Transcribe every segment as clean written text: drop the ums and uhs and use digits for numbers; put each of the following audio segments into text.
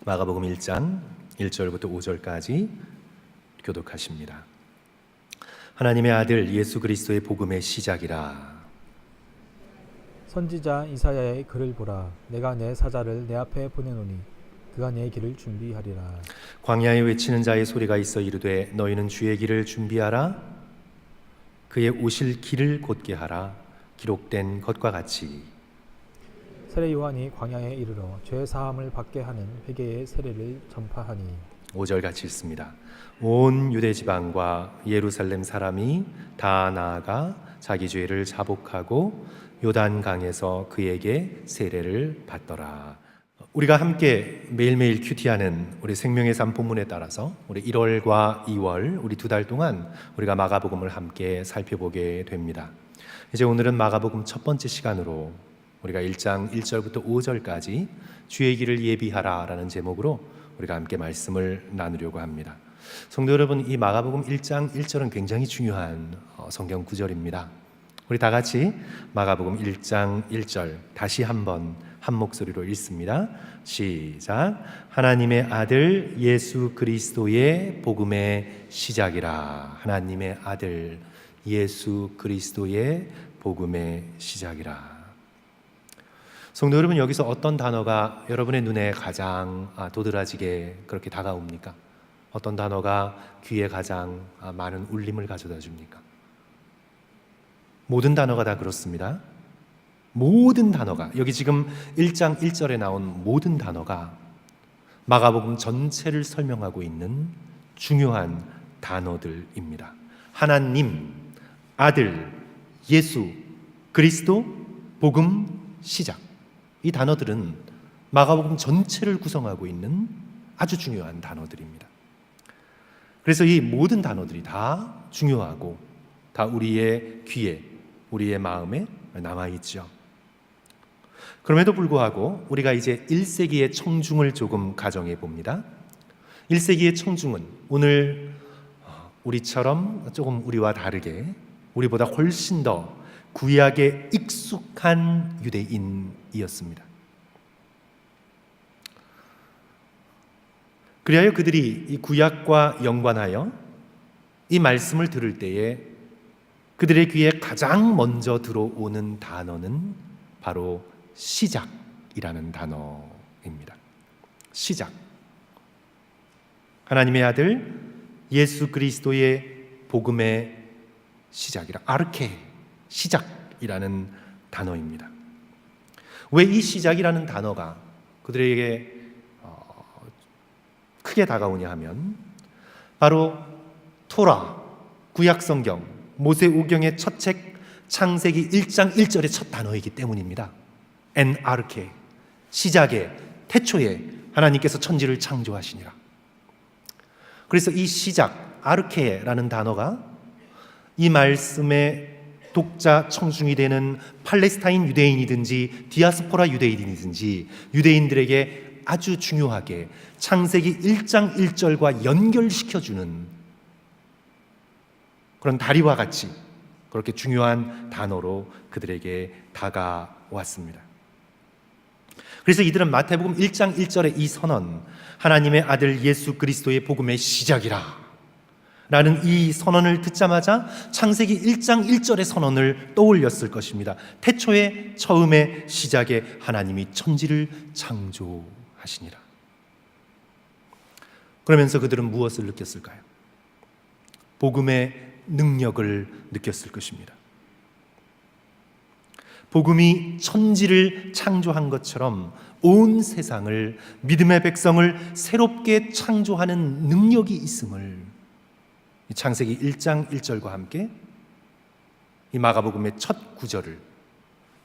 마가복음 1장 1절부터 5절까지 교독하십니다. 하나님의 아들 예수 그리스도의 복음의 시작이라. 선지자 이사야의 글을 보라. 내가 내 사자를 내 앞에 보내노니 그가 내 길을 준비하리라. 광야에 외치는 자의 소리가 있어 이르되 너희는 주의 길을 준비하라. 그의 오실 길을 곧게 하라. 기록된 것과 같이. 세례 요한이 광야에 이르러 죄 사함을 받게 하는 회개의 세례를 전파하니. 5절 같이 읽습니다. 온 유대 지방과 예루살렘 사람이 다 나아가 자기 죄를 자복하고 요단강에서 그에게 세례를 받더라. 우리가 함께 매일매일 큐티하는 우리 생명의 삶 본문에 따라서 우리 1월과 2월 우리 2달 동안 우리가 마가복음을 함께 살펴보게 됩니다. 이제 오늘은 마가복음 첫 번째 시간으로 우리가 1장 1절부터 5절까지 주의 길을 예비하라 라는 제목으로 우리가 함께 말씀을 나누려고 합니다. 성도 여러분, 이 마가복음 1장 1절은 굉장히 중요한 성경 구절입니다. 우리 다 같이 마가복음 1장 1절 다시 한번 한 목소리로 읽습니다. 시작. 하나님의 아들 예수 그리스도의 복음의 시작이라. 하나님의 아들 예수 그리스도의 복음의 시작이라. 성도 여러분, 여기서 어떤 단어가 여러분의 눈에 가장 도드라지게 그렇게 다가옵니까? 어떤 단어가 귀에 가장 많은 울림을 가져다 줍니까? 모든 단어가 다 그렇습니다. 모든 단어가, 여기 지금 1장 1절에 나온 모든 단어가 마가복음 전체를 설명하고 있는 중요한 단어들입니다. 하나님, 아들, 예수, 그리스도, 복음, 시작. 이 단어들은 마가복음 전체를 구성하고 있는 아주 중요한 단어들입니다. 그래서 이 모든 단어들이 다 중요하고 다 우리의 귀에, 우리의 마음에 남아있죠. 그럼에도 불구하고 우리가 이제 1세기의 청중을 조금 가정해 봅니다. 1세기의 청중은 오늘 우리처럼 조금 우리와 다르게 우리보다 훨씬 더 구약에 익숙한 유대인이었습니다. 그리하여 그들이 이 구약과 연관하여 이 말씀을 들을 때에 그들의 귀에 가장 먼저 들어오는 단어는 바로 시작이라는 단어입니다. 시작. 하나님의 아들 예수 그리스도의 복음의 시작이라. 아르케, 시작이라는 단어입니다. 왜 이 시작이라는 단어가 그들에게 크게 다가오냐 하면 바로 토라, 구약성경, 모세오경의 첫 책 창세기 1장 1절의 첫 단어이기 때문입니다. 엔 아르케, 시작에, 태초에 하나님께서 천지를 창조하시니라. 그래서 이 시작, 아르케라는 단어가 이 말씀의 독자 청중이 되는 팔레스타인 유대인이든지 디아스포라 유대인이든지 유대인들에게 아주 중요하게 창세기 1장 1절과 연결시켜주는 그런 다리와 같이 그렇게 중요한 단어로 그들에게 다가왔습니다. 그래서 이들은 마태복음 1장 1절의 이 선언, 하나님의 아들 예수 그리스도의 복음의 시작이라 라는 이 선언을 듣자마자 창세기 1장 1절의 선언을 떠올렸을 것입니다. 태초에 처음에 시작에 하나님이 천지를 창조하시니라. 그러면서 그들은 무엇을 느꼈을까요? 복음의 능력을 느꼈을 것입니다. 복음이 천지를 창조한 것처럼 온 세상을, 믿음의 백성을 새롭게 창조하는 능력이 있음을 창세기 1장 1절과 함께 이 마가복음의 첫 구절을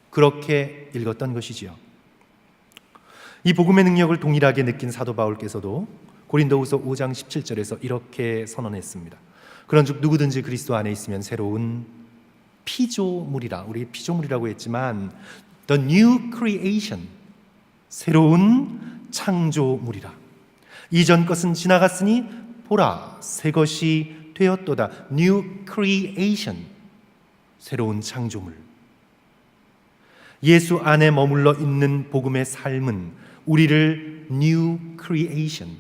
그렇게 읽었던 것이지요. 이 복음의 능력을 동일하게 느낀 사도 바울께서도 고린도후서 5장 17절에서 이렇게 선언했습니다. 그런즉 누구든지 그리스도 안에 있으면 새로운 피조물이라. 우리 피조물이라고 했지만 the new creation, 새로운 창조물이라. 이전 것은 지나갔으니 보라, 새 것이 되었도다. New creation, 새로운 창조물. 예수 안에 머물러 있는 복음의 삶은 우리를 new creation,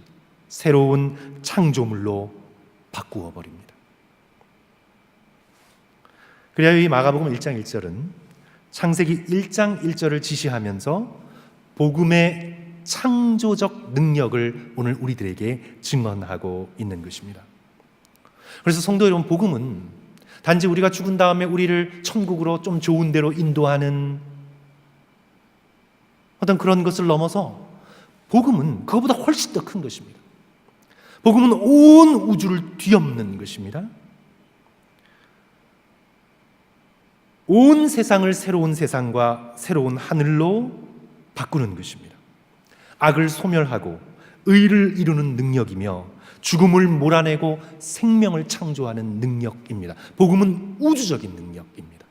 새로운 창조물로 바꾸어 버립니다. 그래야 이 마가복음 1장 1절은 창세기 1장 1절을 지시하면서 복음의 창조적 능력을 오늘 우리들에게 증언하고 있는 것입니다. 그래서 성도 여러분, 복음은 단지 우리가 죽은 다음에 우리를 천국으로 좀 좋은 데로 인도하는 어떤 그런 것을 넘어서 복음은 그것보다 훨씬 더 큰 것입니다. 복음은 온 우주를 뒤엎는 것입니다. 온 세상을 새로운 세상과 새로운 하늘로 바꾸는 것입니다. 악을 소멸하고 의를 이루는 능력이며 죽음을 몰아내고 생명을 창조하는 능력입니다. 복음은 우주적인 능력입니다.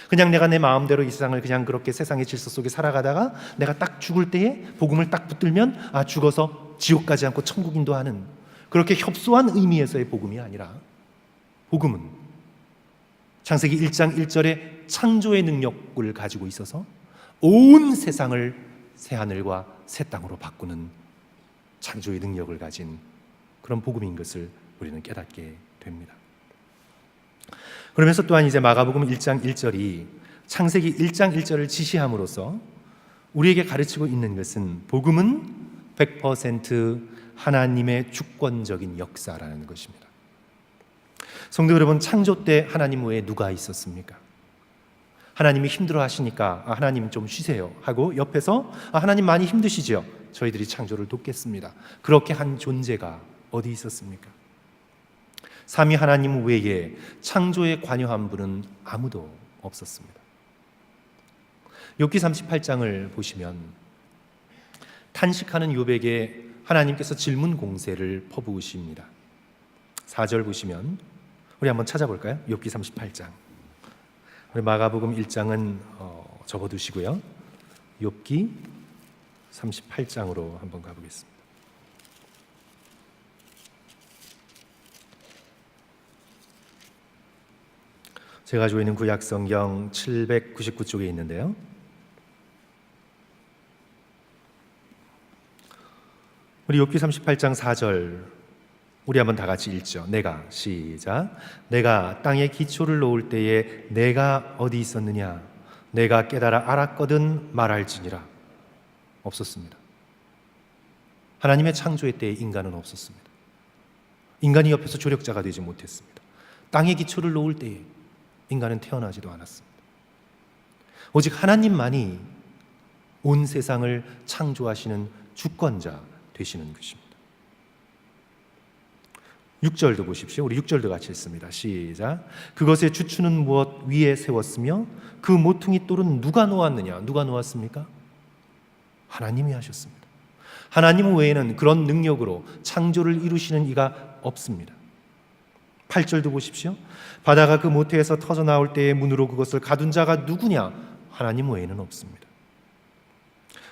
그냥 내가 내 마음대로 이 세상을 그냥 그렇게 세상의 질서 속에 살아가다가 내가 딱 죽을 때에 복음을 딱 붙들면 죽어서 지옥 가지 않고 천국 인도하는 그렇게 협소한 의미에서의 복음이 아니라 복음은 창세기 1장 1절의 창조의 능력을 가지고 있어서 온 세상을 새하늘과 새 땅으로 바꾸는 창조의 능력을 가진 그런 복음인 것을 우리는 깨닫게 됩니다. 그러면서 또한 이제 마가복음 1장 1절이 창세기 1장 1절을 지시함으로써 우리에게 가르치고 있는 것은 복음은 100% 하나님의 주권적인 역사라는 것입니다. 성도 여러분, 창조 때 하나님 외에 누가 있었습니까? 하나님이 힘들어 하시니까 하나님 좀 쉬세요 하고 옆에서 하나님 많이 힘드시죠? 저희들이 창조를 돕겠습니다. 그렇게 한 존재가 어디 있었습니까? 삼위 하나님 외에 창조에 관여한 분은 아무도 없었습니다. 욥기 38장을 보시면 탄식하는 욥에게 하나님께서 질문 공세를 퍼부으십니다. 4절 보시면 우리 한번 찾아볼까요? 욥기 38장. 우리 마가복음 1장은 접어두시고요. 욥기 38장으로 한번 가보겠습니다. 제가 가지고 있는 구약성경 799쪽에 있는데요. 우리 욥기 38장 4절 우리 한번 다 같이 읽죠. 시작. 내가 땅에 기초를 놓을 때에 내가 어디 있었느냐? 내가 깨달아 알았거든 말할지니라. 없었습니다. 하나님의 창조의 때에 인간은 없었습니다. 인간이 옆에서 조력자가 되지 못했습니다. 땅에 기초를 놓을 때에 인간은 태어나지도 않았습니다. 오직 하나님만이 온 세상을 창조하시는 주권자 되시는 것입니다. 6절도 보십시오. 우리 6절도 같이 읽습니다. 시작. 그것의 주추는 무엇 위에 세웠으며 그 모퉁이 돌은 누가 놓았느냐? 누가 놓았습니까? 하나님이 하셨습니다. 하나님 외에는 그런 능력으로 창조를 이루시는 이가 없습니다. 8절도 보십시오. 바다가 그 모태에서 터져 나올 때의 문으로 그것을 가둔 자가 누구냐? 하나님 외에는 없습니다.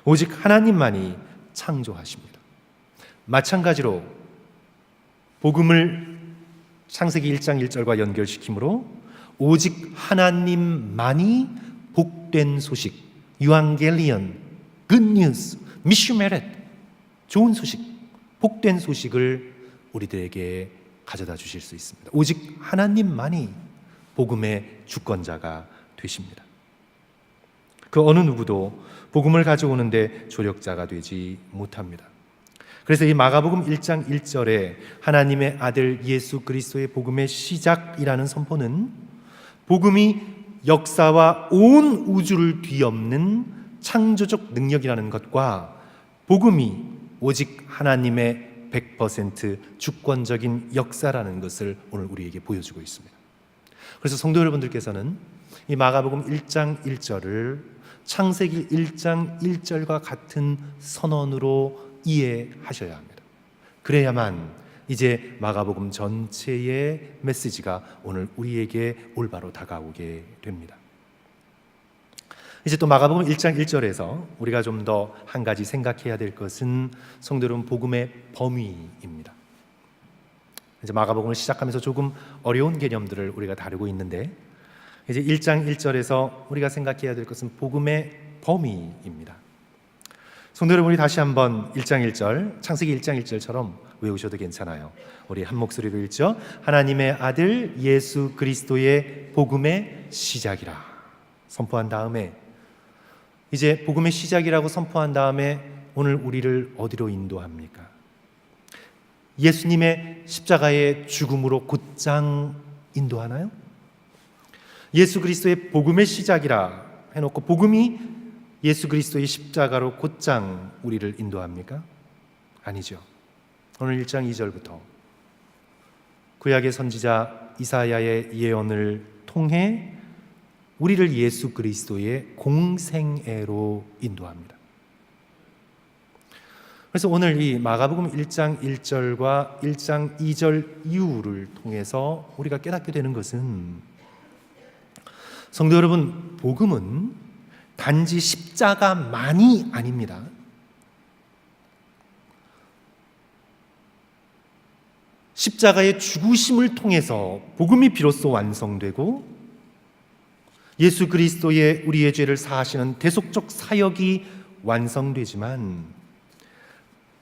오직 하나님만이 창조하십니다. 마찬가지로 복음을 창세기 1장 1절과 연결시키므로 오직 하나님만이 복된 소식, 유앙겔리온, 굿뉴스, 미슈메렛, 좋은 소식, 복된 소식을 우리들에게 가져다 주실 수 있습니다. 오직 하나님만이 복음의 주권자가 되십니다. 그 어느 누구도 복음을 가져오는데 조력자가 되지 못합니다. 그래서 이 마가복음 1장 1절에 하나님의 아들 예수 그리스도의 복음의 시작이라는 선포는 복음이 역사와 온 우주를 뒤엎는 창조적 능력이라는 것과 복음이 오직 하나님의 100% 주권적인 역사라는 것을 오늘 우리에게 보여주고 있습니다. 그래서 성도 여러분들께서는 이 마가복음 1장 1절을 창세기 1장 1절과 같은 선언으로 이해하셔야 합니다. 그래야만 이제 마가복음 전체의 메시지가 오늘 우리에게 올바로 다가오게 됩니다. 이제 또 마가복음 1장 1절에서 우리가 좀 더 한 가지 생각해야 될 것은 성도 여러분, 복음의 범위입니다. 이제 마가복음을 시작하면서 조금 어려운 개념들을 우리가 다루고 있는데 이제 1장 1절에서 우리가 생각해야 될 것은 복음의 범위입니다. 성도 여러분, 우리 다시 한번 1장 1절, 창세기 1장 1절처럼 외우셔도 괜찮아요. 우리 한 목소리로 읽죠. 하나님의 아들 예수 그리스도의 복음의 시작이라 선포한 다음에, 이제 복음의 시작이라고 선포한 다음에 오늘 우리를 어디로 인도합니까? 예수님의 십자가의 죽음으로 곧장 인도하나요? 예수 그리스도의 복음의 시작이라 해놓고 복음이 예수 그리스도의 십자가로 곧장 우리를 인도합니까? 아니죠. 오늘 1장 2절부터 구약의 선지자 이사야의 예언을 통해 우리를 예수 그리스도의 공생애로 인도합니다. 그래서 오늘 이 마가복음 1장 1절과 1장 2절 이후를 통해서 우리가 깨닫게 되는 것은, 성도 여러분, 복음은 단지 십자가만이 아닙니다. 십자가의 죽으심을 통해서 복음이 비로소 완성되고 예수 그리스도의 우리의 죄를 사하시는 대속적 사역이 완성되지만,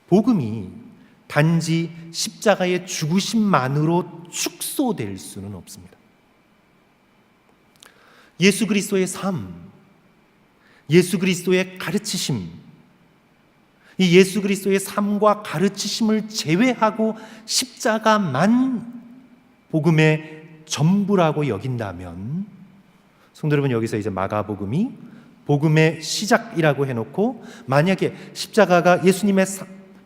복음이 단지 십자가의 죽으심만으로 축소될 수는 없습니다. 예수 그리스도의 삶, 예수 그리스도의 가르치심, 이 예수 그리스도의 삶과 가르치심을 제외하고 십자가만 복음의 전부라고 여긴다면, 성도 여러분, 여기서 이제 마가복음이 복음의 시작이라고 해놓고, 만약에 십자가가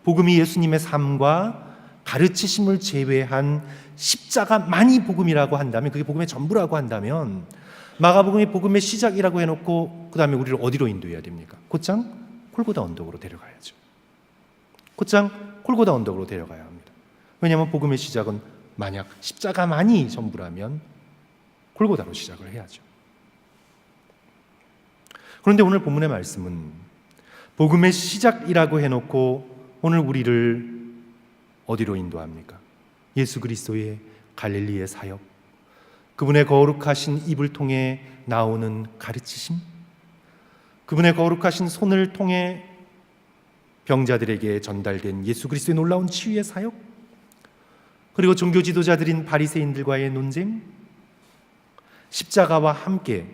복음이 예수님의 삶과 가르치심을 제외한 십자가만이 복음이라고 한다면, 그게 복음의 전부라고 한다면, 마가복음이 복음의 시작이라고 해놓고 그 다음에 우리를 어디로 인도해야 됩니까? 곧장 골고다 언덕으로 데려가야죠. 곧장 골고다 언덕으로 데려가야 합니다. 왜냐하면 복음의 시작은 만약 십자가만이 전부라면 골고다로 시작을 해야죠. 그런데 오늘 본문의 말씀은 복음의 시작이라고 해놓고 오늘 우리를 어디로 인도합니까? 예수 그리스도의 갈릴리의 사역, 그분의 거룩하신 입을 통해 나오는 가르치심, 그분의 거룩하신 손을 통해 병자들에게 전달된 예수 그리스도의 놀라운 치유의 사역, 그리고 종교 지도자들인 바리새인들과의 논쟁, 십자가와 함께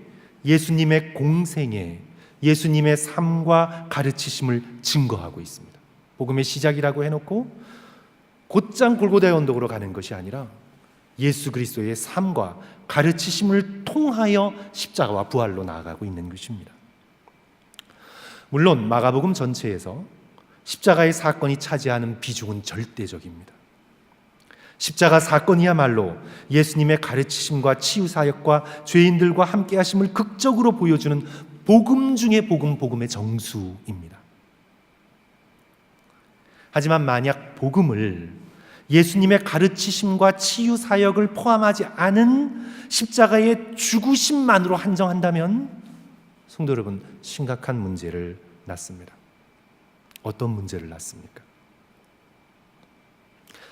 예수님의 공생애, 예수님의 삶과 가르치심을 증거하고 있습니다. 복음의 시작이라고 해놓고 곧장 골고다의 언덕으로 가는 것이 아니라 예수 그리스도의 삶과 가르치심을 통하여 십자가와 부활로 나아가고 있는 것입니다. 물론 마가복음 전체에서 십자가의 사건이 차지하는 비중은 절대적입니다. 십자가 사건이야말로 예수님의 가르치심과 치유사역과 죄인들과 함께 하심을 극적으로 보여주는 복음 중의 복음, 복음의 정수입니다. 하지만 만약 복음을 예수님의 가르치심과 치유사역을 포함하지 않은 십자가의 죽으심만으로 한정한다면, 성도 여러분, 심각한 문제를 낳습니다. 어떤 문제를 낳습니까?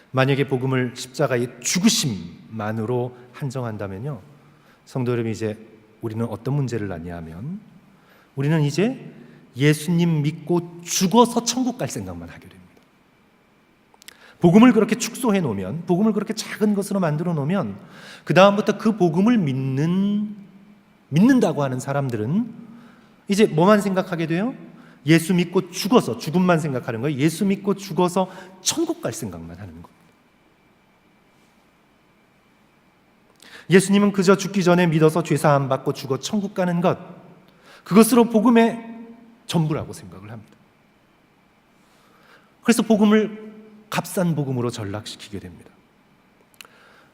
만약에 복음을 십자가의 죽으심만으로 한정한다면요, 성도 여러분, 이제 우리는 어떤 문제를 낳냐 하면, 우리는 이제 예수님 믿고 죽어서 천국 갈 생각만 하게 됩니다. 복음을 그렇게 축소해 놓으면, 복음을 그렇게 작은 것으로 만들어 놓으면, 그 다음부터 그 복음을 믿는다고 하는 사람들은 이제 뭐만 생각하게 돼요? 예수 믿고 죽어서, 죽음만 생각하는 거예요. 예수 믿고 죽어서 천국 갈 생각만 하는 거예요. 예수님은 그저 죽기 전에 믿어서 죄사함 받고 죽어 천국 가는 것, 그것으로 복음의 전부라고 생각을 합니다. 그래서 복음을 값싼 복음으로 전락시키게 됩니다.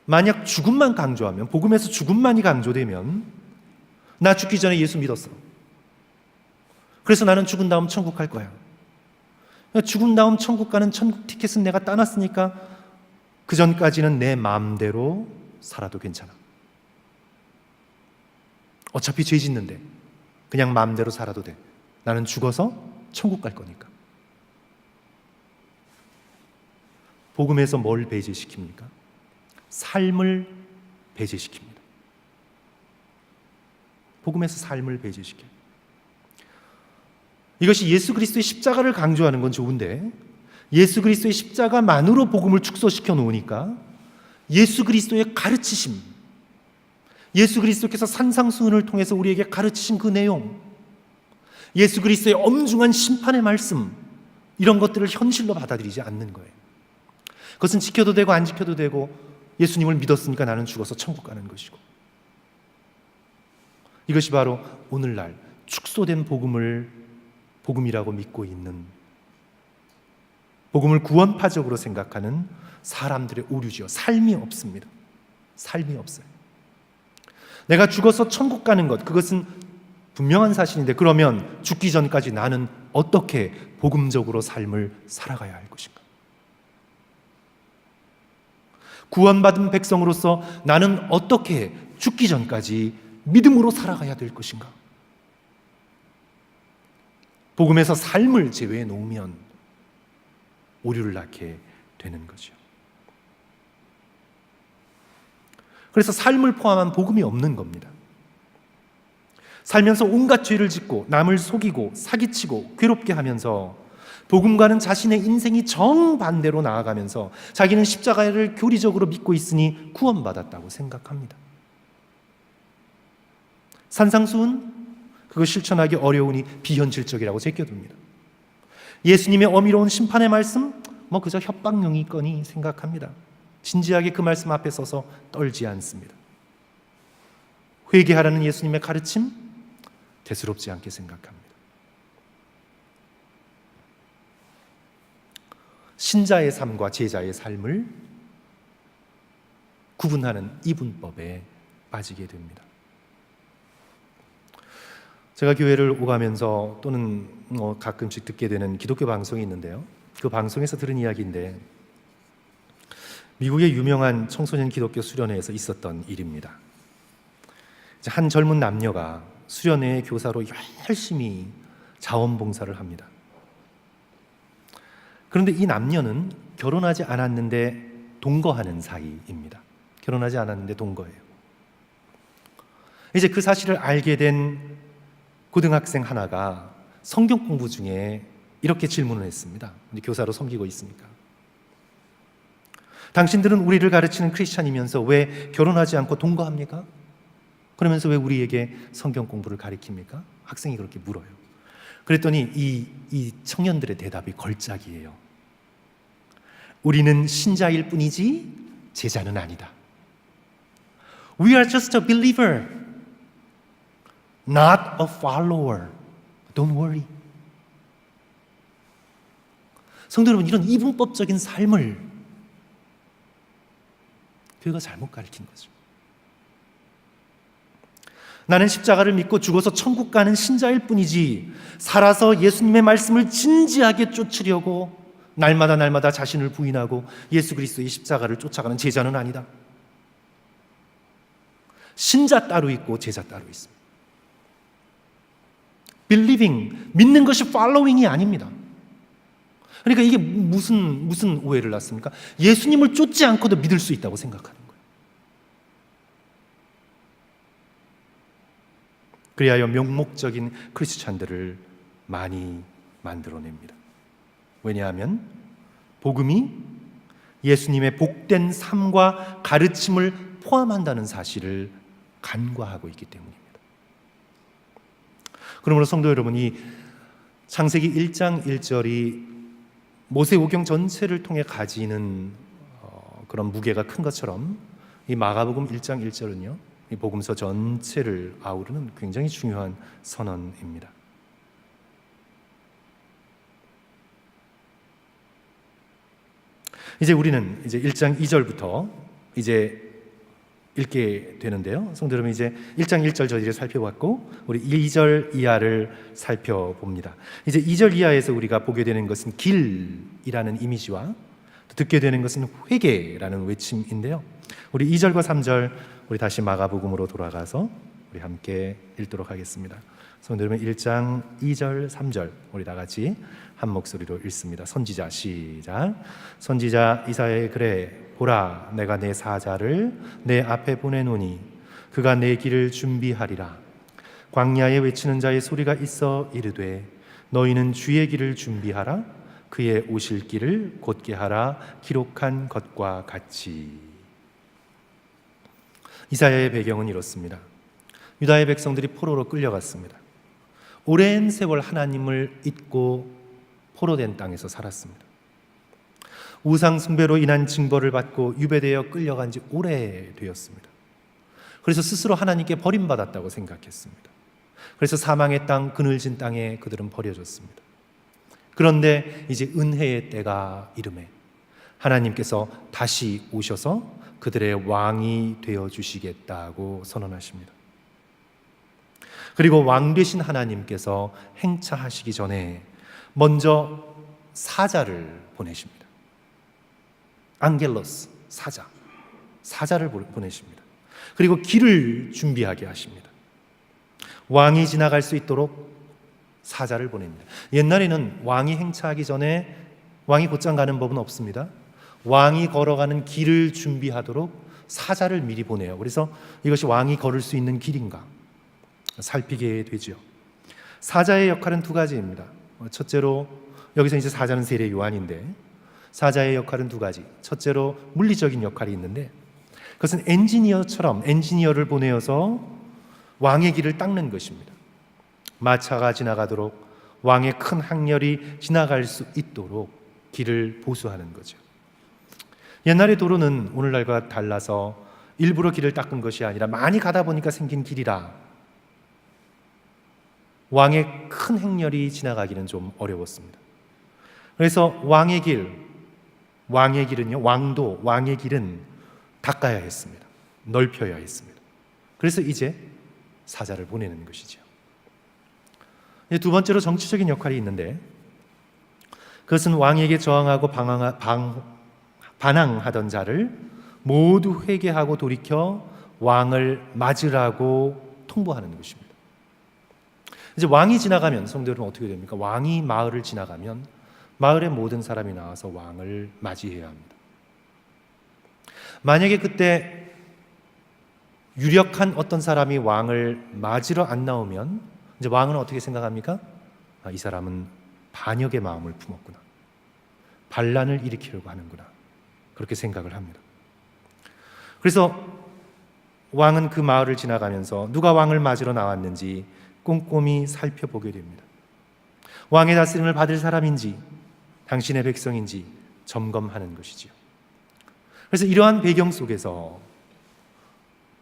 만약 죽음만 강조하면, 복음에서 죽음만이 강조되면, 나 죽기 전에 예수 믿었어, 그래서 나는 죽은 다음 천국 갈 거야, 죽은 다음 천국 가는 천국 티켓은 내가 따놨으니까 그 전까지는 내 마음대로 살아도 괜찮아, 어차피 죄 짓는데 그냥 마음대로 살아도 돼, 나는 죽어서 천국 갈 거니까. 복음에서 뭘 배제시킵니까? 삶을 배제시킵니다. 복음에서 삶을 배제시켜요. 이것이 예수 그리스도의 십자가를 강조하는 건 좋은데 예수 그리스도의 십자가만으로 복음을 축소시켜 놓으니까 예수 그리스도의 가르치심, 예수 그리스도께서 산상수훈을 통해서 우리에게 가르치신 그 내용, 예수 그리스도의 엄중한 심판의 말씀, 이런 것들을 현실로 받아들이지 않는 거예요. 그것은 지켜도 되고 안 지켜도 되고 예수님을 믿었으니까 나는 죽어서 천국 가는 것이고, 이것이 바로 오늘날 축소된 복음이라고 믿고 있는, 복음을 구원파적으로 생각하는 사람들의 오류지요. 삶이 없습니다. 삶이 없어요. 내가 죽어서 천국 가는 것, 그것은 분명한 사실인데, 그러면 죽기 전까지 나는 어떻게 복음적으로 삶을 살아가야 할 것인가? 구원받은 백성으로서 나는 어떻게 죽기 전까지 믿음으로 살아가야 될 것인가? 복음에서 삶을 제외해 놓으면 오류를 낳게 되는 거죠. 그래서 삶을 포함한 복음이 없는 겁니다. 살면서 온갖 죄를 짓고 남을 속이고 사기치고 괴롭게 하면서 복음과는 자신의 인생이 정반대로 나아가면서 자기는 십자가를 교리적으로 믿고 있으니 구원받았다고 생각합니다. 산상수훈, 그거 실천하기 어려우니 비현실적이라고 제껴둡니다. 예수님의 어미로운 심판의 말씀, 그저 협박용이거니 생각합니다. 진지하게 그 말씀 앞에 서서 떨지 않습니다. 회개하라는 예수님의 가르침, 대수롭지 않게 생각합니다. 신자의 삶과 제자의 삶을 구분하는 이분법에 빠지게 됩니다. 제가 교회를 오가면서 또는 가끔씩 듣게 되는 기독교 방송이 있는데요. 그 방송에서 들은 이야기인데, 미국의 유명한 청소년 기독교 수련회에서 있었던 일입니다. 한 젊은 남녀가 수련회 교사로 열심히 자원봉사를 합니다. 그런데 이 남녀는 결혼하지 않았는데 동거하는 사이입니다. 결혼하지 않았는데 동거예요. 이제 그 사실을 알게 된 고등학생 하나가 성경 공부 중에 이렇게 질문을 했습니다. 교사로 섬기고 있으니까. 당신들은 우리를 가르치는 크리스찬이면서 왜 결혼하지 않고 동거합니까? 그러면서 왜 우리에게 성경 공부를 가르칩니까? 학생이 그렇게 물어요. 그랬더니 이 청년들의 대답이 걸작이에요. 우리는 신자일 뿐이지 제자는 아니다. We are just a believer, not a follower. Don't worry. 성도 여러분, 이런 이분법적인 삶을 교회가 잘못 가르친 거죠. 나는 십자가를 믿고 죽어서 천국 가는 신자일 뿐이지 살아서 예수님의 말씀을 진지하게 쫓으려고 날마다 자신을 부인하고 예수 그리스도의 십자가를 쫓아가는 제자는 아니다. 신자 따로 있고 제자 따로 있습니다. Believing, 믿는 것이 following이 아닙니다. 그러니까 이게 무슨 오해를 낳습니까? 예수님을 쫓지 않고도 믿을 수 있다고 생각하는 거예요. 그리하여 명목적인 크리스찬들을 많이 만들어냅니다. 왜냐하면 복음이 예수님의 복된 삶과 가르침을 포함한다는 사실을 간과하고 있기 때문입니다. 그러므로 성도 여러분, 이 창세기 1장 1절이 모세오경 전체를 통해 가지는 그런 무게가 큰 것처럼 이 마가복음 1장 1절은요, 이 복음서 전체를 아우르는 굉장히 중요한 선언입니다. 이제 우리는 이제 1장 2절부터 이제 읽게 되는데요. 성도 여러분, 이제 1장 1절 저희를 살펴봤고 우리 2절 이하를 살펴봅니다. 이제 2절 이하에서 우리가 보게 되는 것은 길이라는 이미지와 듣게 되는 것은 회개라는 외침인데요. 우리 2절과 3절 우리 다시 마가복음으로 돌아가서 우리 함께 읽도록 하겠습니다. 성도 여러분, 1장 2절 3절 우리 다 같이 한 목소리로 읽습니다. 선지자 시작. 선지자 이사야의 글에 보라, 내가 내 사자를 내 앞에 보내노니 그가 내 길을 준비하리라. 광야에 외치는 자의 소리가 있어 이르되 너희는 주의 길을 준비하라. 그의 오실 길을 곧게 하라. 기록한 것과 같이. 이사야의 배경은 이렇습니다. 유다의 백성들이 포로로 끌려갔습니다. 오랜 세월 하나님을 잊고 포로된 땅에서 살았습니다. 우상 숭배로 인한 징벌을 받고 유배되어 끌려간 지 오래되었습니다. 그래서 스스로 하나님께 버림받았다고 생각했습니다. 그래서 사망의 땅, 그늘진 땅에 그들은 버려졌습니다. 그런데 이제 은혜의 때가 이르매 하나님께서 다시 오셔서 그들의 왕이 되어 주시겠다고 선언하십니다. 그리고 왕 되신 하나님께서 행차하시기 전에 먼저 사자를 보내십니다. 앙겔로스, 사자를 보내십니다. 그리고 길을 준비하게 하십니다. 왕이 지나갈 수 있도록 사자를 보냅니다. 옛날에는 왕이 행차하기 전에 왕이 곧장 가는 법은 없습니다. 왕이 걸어가는 길을 준비하도록 사자를 미리 보내요. 그래서 이것이 왕이 걸을 수 있는 길인가 살피게 되죠. 사자의 역할은 두 가지입니다. 첫째로 여기서 이제 사자는 세례 요한인데 사자의 역할은 두 가지. 첫째로 물리적인 역할이 있는데 그것은 엔지니어를 보내어서 왕의 길을 닦는 것입니다. 마차가 지나가도록 왕의 큰 항렬이 지나갈 수 있도록 길을 보수하는 거죠. 옛날의 도로는 오늘날과 달라서 일부러 길을 닦은 것이 아니라 많이 가다 보니까 생긴 길이라 왕의 큰 행렬이 지나가기는 좀 어려웠습니다. 그래서 왕의 길은요, 왕의 길은 닦아야 했습니다. 넓혀야 했습니다. 그래서 이제 사자를 보내는 것이죠. 두 번째로 정치적인 역할이 있는데 그것은 왕에게 저항하고 반항하던 자를 모두 회개하고 돌이켜 왕을 맞으라고 통보하는 것입니다. 이제 왕이 지나가면 성도 여러분 어떻게 됩니까? 왕이 마을을 지나가면 마을의 모든 사람이 나와서 왕을 맞이해야 합니다. 만약에 그때 유력한 어떤 사람이 왕을 맞으러 안 나오면 이제 왕은 어떻게 생각합니까? 이 사람은 반역의 마음을 품었구나. 반란을 일으키려고 하는구나. 그렇게 생각을 합니다. 그래서 왕은 그 마을을 지나가면서 누가 왕을 맞으러 나왔는지 꼼꼼히 살펴보게 됩니다. 왕의 다스림을 받을 사람인지 당신의 백성인지 점검하는 것이지요. 그래서 이러한 배경 속에서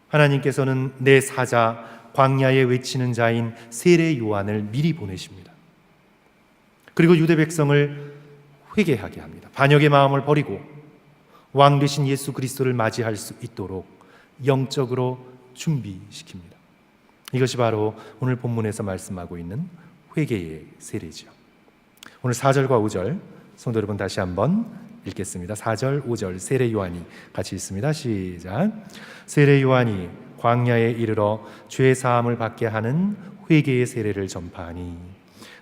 하나님께서는 내 사자 광야에 외치는 자인 세례 요한을 미리 보내십니다. 그리고 유대 백성을 회개하게 합니다. 반역의 마음을 버리고 왕 되신 예수 그리스도를 맞이할 수 있도록 영적으로 준비시킵니다. 이것이 바로 오늘 본문에서 말씀하고 있는 회개의 세례지요. 오늘 4절과 5절 성도 여러분 다시 한번 읽겠습니다. 4절, 5절 세례 요한이 같이 읽습니다. 시작. 세례 요한이 광야에 이르러 죄 사함을 받게 하는 회개의 세례를 전파하니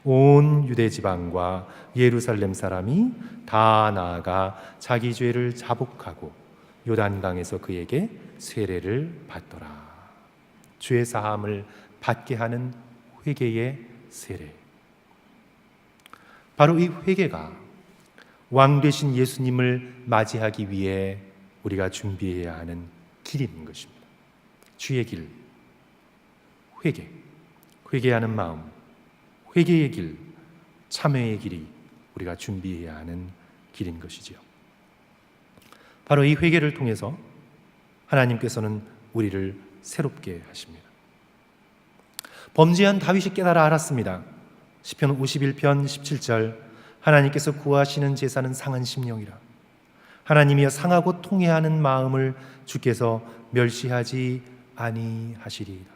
온 유대 지방과 예루살렘 사람이 다 나아가 자기 죄를 자복하고 요단강에서 그에게 세례를 받더라. 죄 사함을 받게 하는 회개의 세례. 바로 이 회개가 왕 되신 예수님을 맞이하기 위해 우리가 준비해야 하는 길인 것입니다. 주의 길, 회개하는 마음, 회개의 길, 참회의 길이 우리가 준비해야 하는 길인 것이지요. 바로 이 회개를 통해서 하나님께서는 우리를 새롭게 하십니다. 범죄한 다윗이 깨달아 알았습니다. 시편 51편 17절 하나님께서 구하시는 제사는 상한 심령이라. 하나님이여 상하고 통회하는 마음을 주께서 멸시하지 아니하시리이다.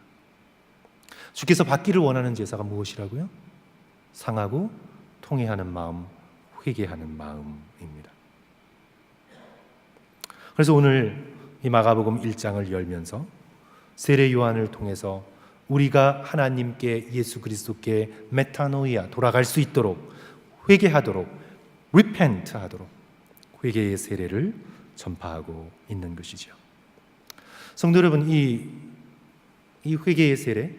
주께서 받기를 원하는 제사가 무엇이라고요? 상하고 통회하는 마음, 회개하는 마음입니다. 그래서 오늘 이 마가복음 1장을 열면서 세례 요한을 통해서 우리가 하나님께 예수 그리스도께 메타노이아 돌아갈 수 있도록 회개하도록 repent 하도록 회개의 세례를 전파하고 있는 것이죠. 성도 여러분, 이 회개의 세례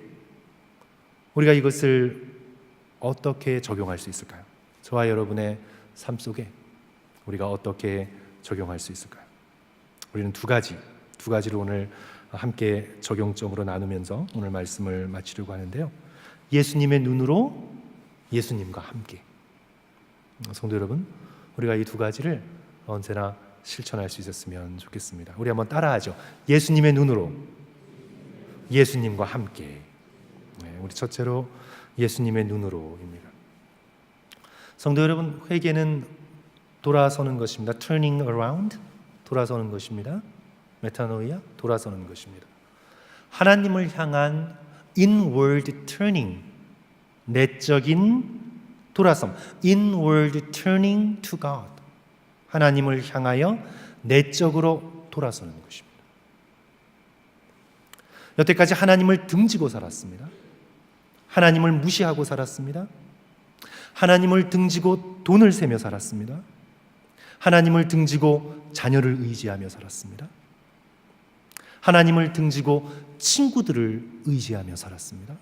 우리가 이것을 어떻게 적용할 수 있을까요? 저와 여러분의 삶 속에 우리가 어떻게 적용할 수 있을까요? 우리는 두 가지를 오늘 함께 적용점으로 나누면서 오늘 말씀을 마치려고 하는데요. 예수님의 눈으로 예수님과 함께. 성도 여러분, 우리가 이 두 가지를 언제나 실천할 수 있었으면 좋겠습니다. 우리 한번 따라하죠. 예수님의 눈으로 예수님과 함께. 우리 첫째로 예수님의 눈으로입니다. 성도 여러분, 회개는 돌아서는 것입니다. turning around, 돌아서는 것입니다. 메타노이아, 돌아서는 것입니다. 하나님을 향한 inward turning, 내적인 돌아섬, inward turning to God, 하나님을 향하여 내적으로 돌아서는 것입니다. 여태까지 하나님을 등지고 살았습니다. 하나님을 무시하고 살았습니다. 하나님을 등지고 돈을 세며 살았습니다. 하나님을 등지고 자녀를 의지하며 살았습니다. 하나님을 등지고 친구들을 의지하며 살았습니다.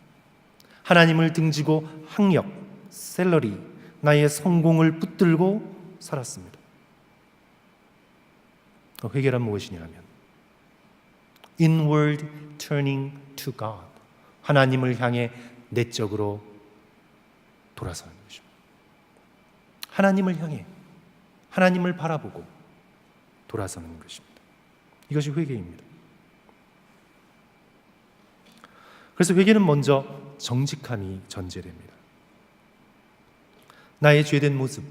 하나님을 등지고 학력, 샐러리, 나의 성공을 붙들고 살았습니다. 회개란 무엇이냐면 inward turning to God, 하나님을 향해 내적으로 돌아서는 것입니다. 하나님을 향해, 하나님을 바라보고 돌아서는 것입니다. 이것이 회개입니다. 그래서 회개는 먼저 정직함이 전제됩니다. 나의 죄된 모습,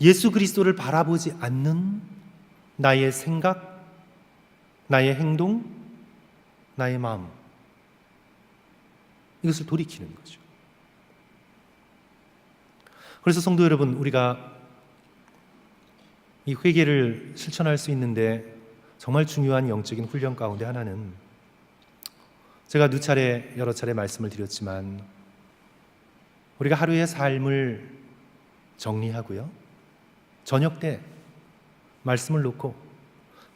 예수 그리스도를 바라보지 않는 나의 생각, 나의 행동, 나의 마음, 이것을 돌이키는 거죠. 그래서 성도 여러분, 우리가 이 회개를 실천할 수 있는데 정말 중요한 영적인 훈련 가운데 하나는, 제가 여러 차례 말씀을 드렸지만, 우리가 하루의 삶을 정리하고요, 저녁 때 말씀을 놓고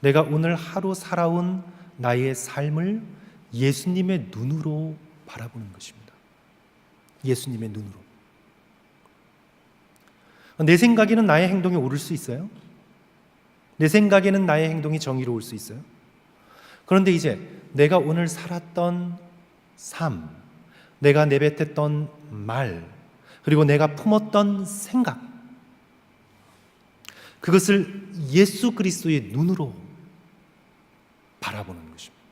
내가 오늘 하루 살아온 나의 삶을 예수님의 눈으로 바라보는 것입니다. 예수님의 눈으로. 내 생각에는 나의 행동이 옳을 수 있어요. 내 생각에는 나의 행동이 정의로울 수 있어요. 그런데 이제 내가 오늘 살았던 삶, 내가 내뱉었던 말, 그리고 내가 품었던 생각, 그것을 예수 그리스도의 눈으로 바라보는 것입니다.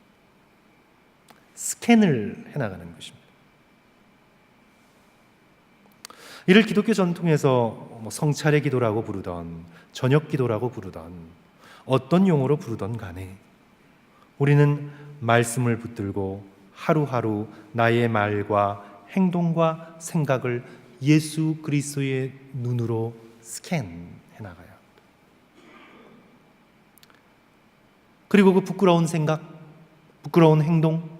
스캔을 해나가는 것입니다. 이를 기독교 전통에서 성찰의 기도라고 부르던, 저녁 기도라고 부르던, 어떤 용어로 부르던 간에 우리는 말씀을 붙들고 하루하루 나의 말과 행동과 생각을 예수 그리스도의 눈으로 스캔해 나가야 합니다. 그리고 그 부끄러운 생각, 부끄러운 행동,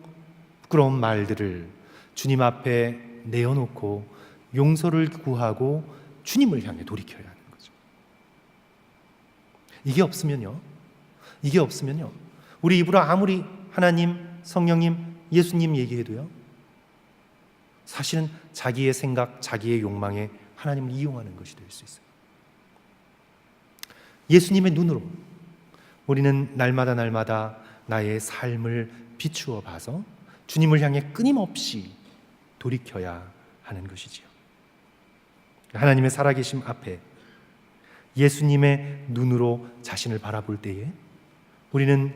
부끄러운 말들을 주님 앞에 내어놓고 용서를 구하고 주님을 향해 돌이켜야 하는 거죠. 이게 없으면요, 우리 입으로 아무리 하나님, 성령님, 예수님 얘기해도요, 사실은 자기의 생각, 자기의 욕망에 하나님을 이용하는 것이 될 수 있어요. 예수님의 눈으로 우리는 날마다 나의 삶을 비추어 봐서 주님을 향해 끊임없이 돌이켜야 하는 것이지요. 하나님의 살아계심 앞에 예수님의 눈으로 자신을 바라볼 때에 우리는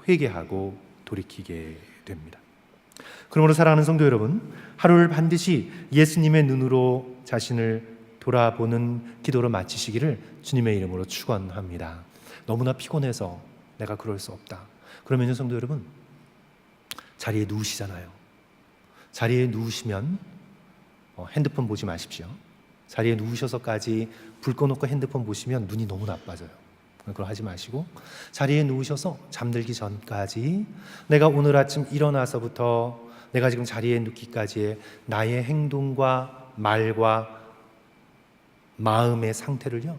회개하고 돌이키게 됩니다. 그러므로 사랑하는 성도 여러분, 하루를 반드시 예수님의 눈으로 자신을 돌아보는 기도로 마치시기를 주님의 이름으로 축원합니다. 너무나 피곤해서 내가 그럴 수 없다. 그러면요, 성도 여러분, 자리에 누우시잖아요. 자리에 누우시면 핸드폰 보지 마십시오. 자리에 누우셔서까지 불 꺼놓고 핸드폰 보시면 눈이 너무 나빠져요. 그걸 하지 마시고 자리에 누우셔서 잠들기 전까지 내가 오늘 아침 일어나서부터 내가 지금 자리에 눕기까지의 나의 행동과 말과 마음의 상태를요,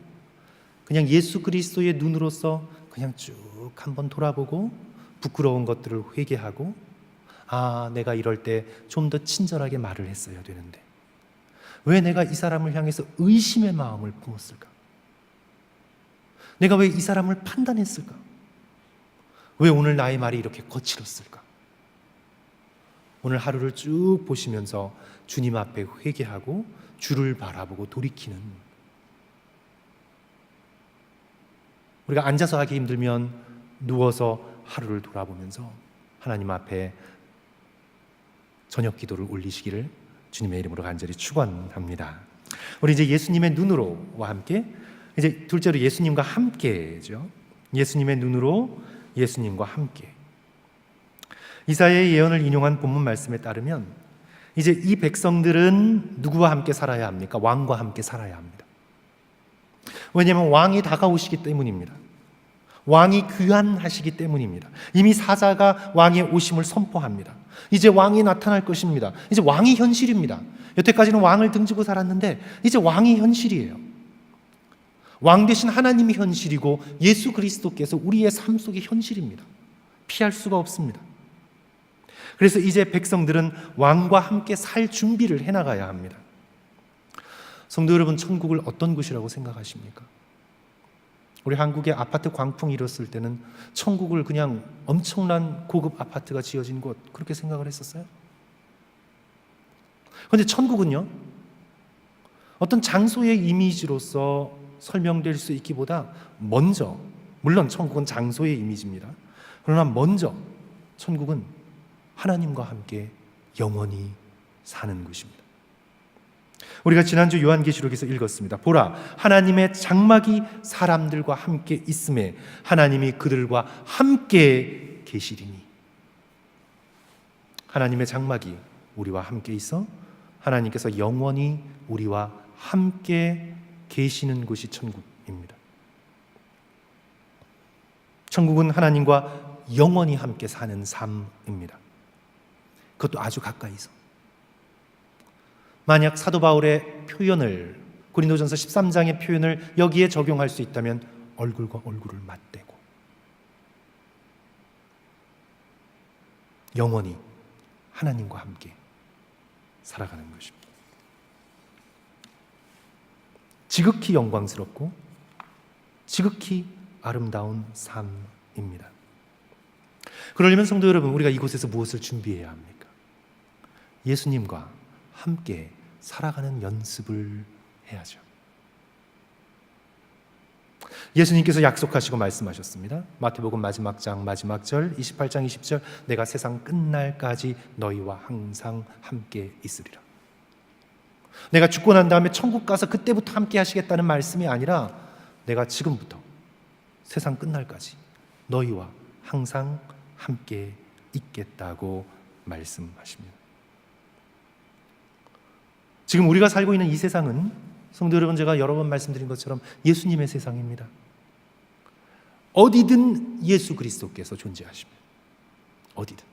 그냥 예수 그리스도의 눈으로서 그냥 쭉 한번 돌아보고 부끄러운 것들을 회개하고, 아, 내가 이럴 때 좀 더 친절하게 말을 했어야 되는데, 왜 내가 이 사람을 향해서 의심의 마음을 품었을까? 내가 왜 이 사람을 판단했을까? 왜 오늘 나의 말이 이렇게 거칠었을까? 오늘 하루를 쭉 보시면서 주님 앞에 회개하고 주를 바라보고 돌이키는, 우리가 앉아서 하기 힘들면 누워서 하루를 돌아보면서 하나님 앞에 저녁 기도를 올리시기를 주님의 이름으로 간절히 축원합니다. 우리 이제 예수님의 눈으로와 함께, 이제 둘째로 예수님과 함께죠. 예수님의 눈으로, 예수님과 함께. 이사야의 예언을 인용한 본문 말씀에 따르면 이제 이 백성들은 누구와 함께 살아야 합니까? 왕과 함께 살아야 합니다. 왜냐하면 왕이 다가오시기 때문입니다. 왕이 귀환하시기 때문입니다. 이미 사자가 왕의 오심을 선포합니다. 이제 왕이 나타날 것입니다. 이제 왕이 현실입니다. 여태까지는 왕을 등지고 살았는데 이제 왕이 현실이에요. 왕 대신 하나님이 현실이고 예수 그리스도께서 우리의 삶 속의 현실입니다. 피할 수가 없습니다. 그래서 이제 백성들은 왕과 함께 살 준비를 해나가야 합니다. 성도 여러분, 천국을 어떤 곳이라고 생각하십니까? 우리 한국의 아파트 광풍이 일었을 때는 천국을 그냥 엄청난 고급 아파트가 지어진 곳, 그렇게 생각을 했었어요. 그런데 천국은요, 어떤 장소의 이미지로서 설명될 수 있기보다 먼저, 물론 천국은 장소의 이미지입니다. 그러나 먼저 천국은 하나님과 함께 영원히 사는 곳입니다. 우리가 지난주 요한계시록에서 읽었습니다. 보라, 하나님의 장막이 사람들과 함께 있음에 하나님이 그들과 함께 계시리니. 하나님의 장막이 우리와 함께 있어 하나님께서 영원히 우리와 함께 계시는 곳이 천국입니다. 천국은 하나님과 영원히 함께 사는 삶입니다. 그것도 아주 가까이서. 만약 사도 바울의 표현을, 고린도전서 13장의 표현을 여기에 적용할 수 있다면 얼굴과 얼굴을 맞대고 영원히 하나님과 함께 살아가는 것입니다. 지극히 영광스럽고 지극히 아름다운 삶입니다. 그러려면 성도 여러분, 우리가 이곳에서 무엇을 준비해야 합니까? 예수님과 함께 살아가는 연습을 해야죠. 예수님께서 약속하시고 말씀하셨습니다. 마태복음 마지막 장 마지막 절 28장 20절, 내가 세상 끝날까지 너희와 항상 함께 있으리라. 내가 죽고 난 다음에 천국 가서 그때부터 함께 하시겠다는 말씀이 아니라 내가 지금부터 세상 끝날까지 너희와 항상 함께 있겠다고 말씀하십니다. 지금 우리가 살고 있는 이 세상은, 성도 여러분, 제가 여러 번 말씀드린 것처럼 예수님의 세상입니다. 어디든 예수 그리스도께서 존재하십니다. 어디든.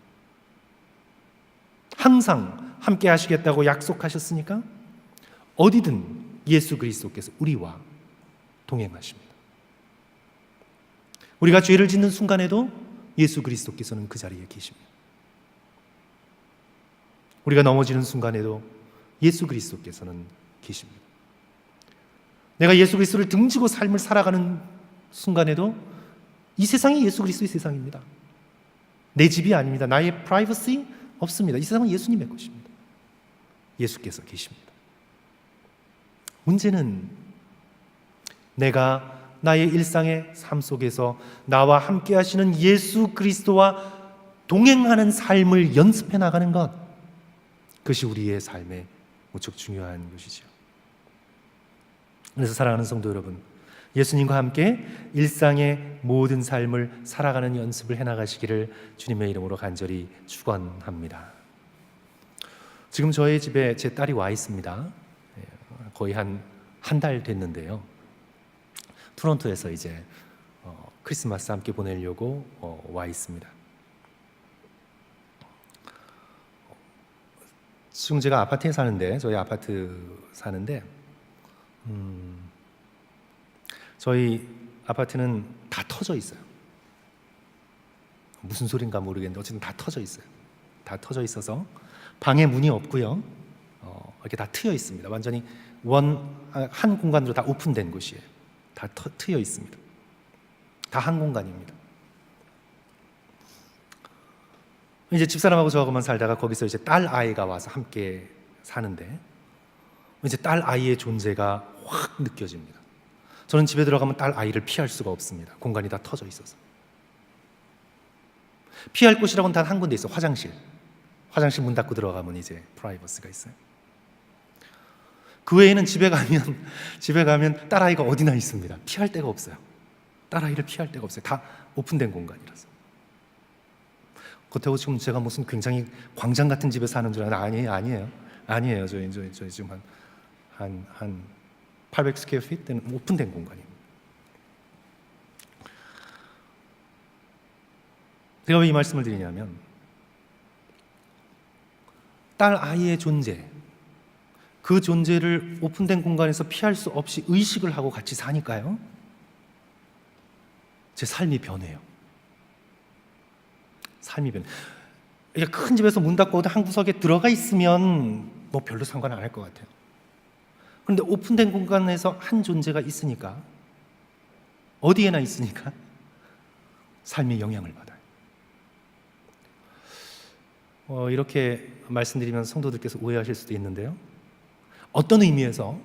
항상 함께 하시겠다고 약속하셨으니까 어디든 예수 그리스도께서 우리와 동행하십니다. 우리가 죄를 짓는 순간에도 예수 그리스도께서는 그 자리에 계십니다. 우리가 넘어지는 순간에도 예수 그리스도께서는 계십니다. 내가 예수 그리스도를 등지고 삶을 살아가는 순간에도 이 세상이 예수 그리스도의 세상입니다. 내 집이 아닙니다. 나의 프라이버시 없습니다. 이 세상은 예수님의 것입니다. 예수께서 계십니다. 문제는 내가 나의 일상의 삶 속에서 나와 함께 하시는 예수 그리스도와 동행하는 삶을 연습해 나가는 것, 그것이 우리의 삶의 무척 중요한 것이죠. 그래서 사랑하는 성도 여러분, 예수님과 함께 일상의 모든 삶을 살아가는 연습을 해나가시기를 주님의 이름으로 간절히 축원합니다. 지금 저희 집에 제 딸이 와 있습니다. 거의 한 달 됐는데요. 토론토에서 이제 크리스마스 함께 보내려고 와 있습니다. 지금 제가 아파트에 사는데, 저희 아파트 사는데 저희 아파트는 다 터져 있어요. 무슨 소린가 모르겠는데 어쨌든 다 터져 있어요. 다 터져 있어서 방에 문이 없고요. 이렇게 다 트여 있습니다. 완전히 한 공간으로 다 오픈된 곳이에요. 다 트여 있습니다. 다 한 공간입니다. 이제 집사람하고 저하고만 살다가 거기서 이제 딸 아이가 와서 함께 사는데 이제 딸 아이의 존재가 확 느껴집니다. 저는 집에 들어가면 딸 아이를 피할 수가 없습니다. 공간이 다 터져 있어서. 피할 곳이라고는 단 한 군데 있어요. 화장실 문 닫고 들어가면 이제 프라이버시가 있어요. 그 외에는 집에 가면 딸 아이가 어디나 있습니다. 피할 데가 없어요. 딸 아이를 피할 데가 없어요. 다 오픈된 공간이라서. 그렇다고 지금 제가 무슨 굉장히 광장 같은 집에 사는 줄 아니에요. 아니에요. 저희 지금 한 800 스퀘어 피트 되는 오픈된 공간입니다. 제가 왜 이 말씀을 드리냐면 딸 아이의 존재, 그 존재를 오픈된 공간에서 피할 수 없이 의식을 하고 같이 사니까요, 제 삶이 변해요. 삶이 변해. 큰 집에서 문 닫고 한 구석에 들어가 있으면 뭐 별로 상관 안 할 것 같아요. 그런데 오픈된 공간에서 한 존재가 있으니까, 어디에나 있으니까 삶에 영향을 받아요. 이렇게 말씀드리면 성도들께서 오해하실 수도 있는데요, 어떤 의미에서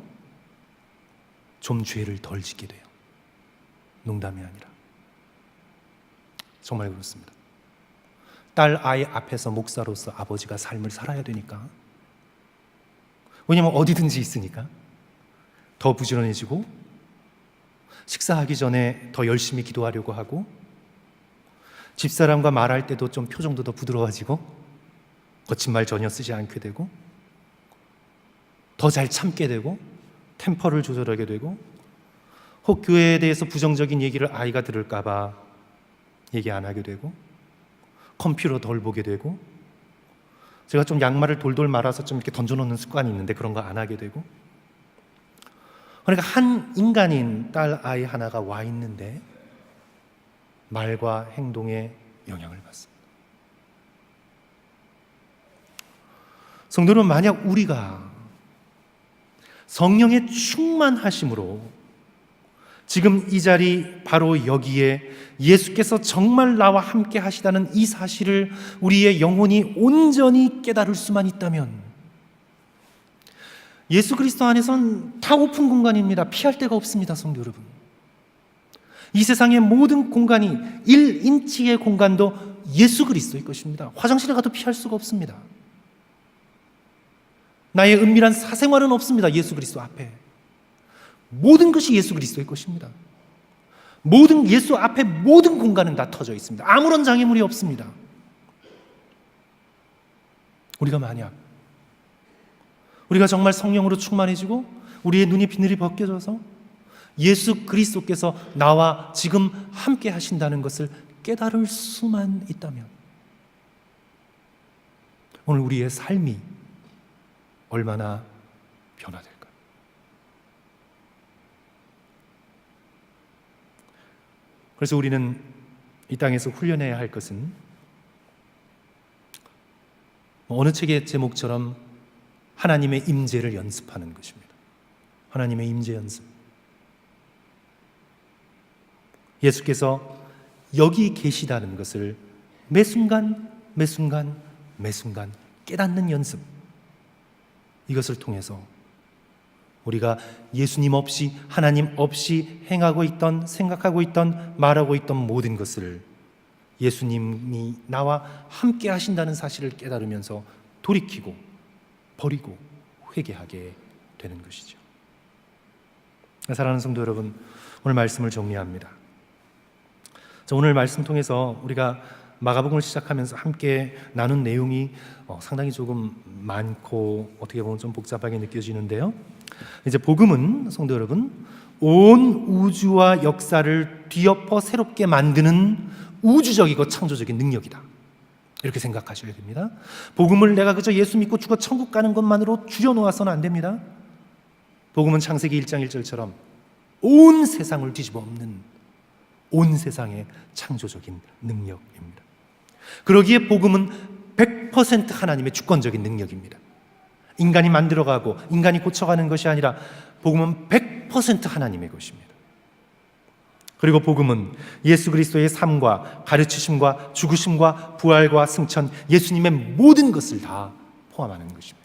좀 죄를 덜 짓게 돼요. 농담이 아니라 정말 그렇습니다. 딸 아이 앞에서 목사로서 아버지가 삶을 살아야 되니까, 왜냐하면 어디든지 있으니까 더 부지런해지고, 식사하기 전에 더 열심히 기도하려고 하고, 집사람과 말할 때도 좀 표정도 더 부드러워지고, 거친 말 전혀 쓰지 않게 되고, 더 잘 참게 되고, 템퍼를 조절하게 되고, 혹 교회에 대해서 부정적인 얘기를 아이가 들을까 봐 얘기 안 하게 되고, 컴퓨터 덜 보게 되고, 제가 좀 양말을 돌돌 말아서 좀 이렇게 던져놓는 습관이 있는데 그런 거 안 하게 되고, 그러니까 한 인간인 딸 아이 하나가 와 있는데 말과 행동에 영향을 받습니다. 성도는 만약 우리가 성령의 충만하심으로 지금 이 자리 바로 여기에 예수께서 정말 나와 함께 하시다는 이 사실을 우리의 영혼이 온전히 깨달을 수만 있다면, 예수 그리스도 안에서는 다 오픈 공간입니다. 피할 데가 없습니다. 성도 여러분, 이 세상의 모든 공간이 1인치의 공간도 예수 그리스도의 것입니다. 화장실에 가도 피할 수가 없습니다. 나의 은밀한 사생활은 없습니다. 예수 그리스도 앞에 모든 것이 예수 그리스도의 것입니다. 예수 앞에 모든 공간은 다 터져 있습니다. 아무런 장애물이 없습니다. 우리가 정말 성령으로 충만해지고 우리의 눈이 비늘이 벗겨져서 예수 그리스도께서 나와 지금 함께 하신다는 것을 깨달을 수만 있다면, 오늘 우리의 삶이 얼마나 변화될까요? 그래서 우리는 이 땅에서 훈련해야 할 것은 어느 책의 제목처럼 하나님의 임재를 연습하는 것입니다. 하나님의 임재 연습. 예수께서 여기 계시다는 것을 매 순간 깨닫는 연습. 이것을 통해서 우리가 예수님 없이, 하나님 없이 행하고 있던, 생각하고 있던, 말하고 있던 모든 것을 예수님이 나와 함께 하신다는 사실을 깨달으면서 돌이키고 버리고 회개하게 되는 것이죠. 사랑하는 성도 여러분, 오늘 말씀을 정리합니다. 오늘 말씀 통해서 우리가 마가복음을 시작하면서 함께 나눈 내용이 상당히 조금 많고 어떻게 보면 좀 복잡하게 느껴지는데요, 이제 복음은 성도 여러분, 온 우주와 역사를 뒤엎어 새롭게 만드는 우주적이고 창조적인 능력이다, 이렇게 생각하셔야 됩니다. 복음을 내가 그저 예수 믿고 죽어 천국 가는 것만으로 줄여놓아서는 안 됩니다. 복음은 창세기 1장 1절처럼 온 세상을 뒤집어 엎는 온 세상의 창조적인 능력입니다. 그러기에 복음은 100% 하나님의 주권적인 능력입니다. 인간이 만들어가고 인간이 고쳐가는 것이 아니라 복음은 100% 하나님의 것입니다. 그리고 복음은 예수 그리스도의 삶과 가르치심과 죽으심과 부활과 승천, 예수님의 모든 것을 다 포함하는 것입니다.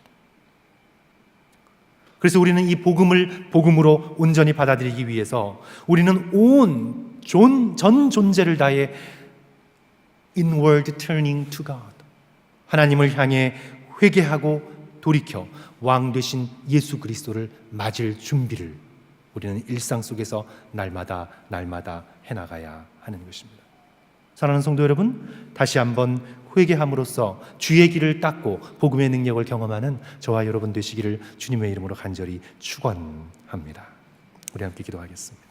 그래서 우리는 이 복음을 복음으로 온전히 받아들이기 위해서 우리는 전 존재를 다해 inward turning to God, 하나님을 향해 회개하고 돌이켜 왕 되신 예수 그리스도를 맞을 준비를 우리는 일상 속에서 날마다 해나가야 하는 것입니다. 사랑하는 성도 여러분, 다시 한번 회개함으로써 주의 길을 닦고 복음의 능력을 경험하는 저와 여러분 되시기를 주님의 이름으로 간절히 축원합니다. 우리 함께 기도하겠습니다.